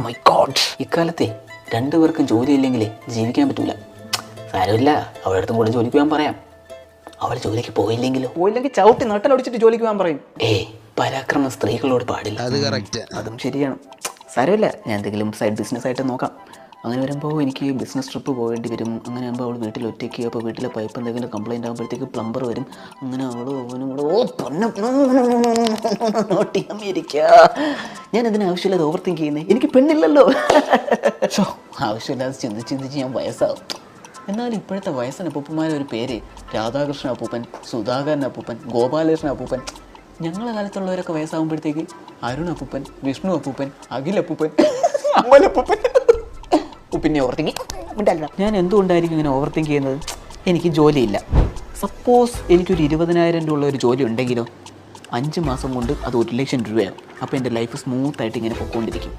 My God, ഇക്കാലത്തെ രണ്ടുപേർക്കും ജോലിയില്ലെങ്കിലേ ജീവിക്കാൻ പറ്റൂല. സാരമില്ല, അവളുടെ അടുത്തും കൂടെ ജോലിക്ക് പോകാൻ പറയാം. അവൾ ജോലിക്ക് പോയില്ലെങ്കിലോ? പോയില്ലെങ്കിൽ ചവിട്ടി നട്ടലൊടിച്ചിട്ട് ജോലിക്ക് പോകാൻ പറയും. പരാക്രമം സ്ത്രീകളോട് പാടില്ല. അത് കറക്റ്റ്. അതും ശരിയാണ്. സാരമില്ല, ഞാൻ എന്തെങ്കിലും സൈഡ് ബിസിനസ് ആയിട്ട് നോക്കാം. അങ്ങനെ വരുമ്പോൾ എനിക്ക് ബിസിനസ് ട്രിപ്പ് പോകേണ്ടി വരും. അങ്ങനെ ആകുമ്പോൾ അവൾ വീട്ടിൽ ഒറ്റയ്ക്ക്, അപ്പോൾ വീട്ടിലെ പൈപ്പ് എന്തെങ്കിലും കംപ്ലൈൻറ്റ് ആകുമ്പോഴത്തേക്ക് പ്ലംബർ വരും. അങ്ങനെ അവനും കൂടെ നോട്ട് ചെയ്യാൻ. ഞാൻ ഇതിന് ആവശ്യമില്ലാതെ ഓവർ തിങ്ക് ചെയ്യുന്നത്. എനിക്ക് പെണ്ണില്ലല്ലോ. ആവശ്യമില്ലാതെ ചിന്തിച്ച് ഞാൻ വയസ്സാവും. എന്നാലും ഇപ്പോഴത്തെ വയസ്സിന് അപ്പൂപ്പന്മാരെ ഒരു പേര് രാധാകൃഷ്ണ അപ്പൂപ്പൻ, സുധാകരൻ അപ്പൂപ്പൻ, ഗോപാലകൃഷ്ണ അപ്പൂപ്പൻ. ഞങ്ങളെ കാലത്തുള്ളവരൊക്കെ വയസ്സാകുമ്പോഴത്തേക്ക് അരുൺ അപ്പൂപ്പൻ, വിഷ്ണു അപ്പൂപ്പൻ, അഖിൽ അപ്പൂപ്പൻ, അമ്മലപ്പൂപ്പൻ. പിന്നെ ഓവർ തിങ്ക്. ഞാൻ എന്തുകൊണ്ടായിരിക്കും ഇങ്ങനെ ഓവർ തിങ്ക് ചെയ്യുന്നത്? എനിക്ക് ജോലിയില്ല. സപ്പോസ് എനിക്കൊരു 20,000 രൂപ ഉള്ള ഒരു ജോലി ഉണ്ടെങ്കിലോ, 5 മാസം കൊണ്ട് അത് 1 ലക്ഷം രൂപയാവും. അപ്പോൾ എൻ്റെ ലൈഫ് സ്മൂത്തായിട്ട് ഇങ്ങനെ പൊയ്ക്കൊണ്ടിരിക്കും.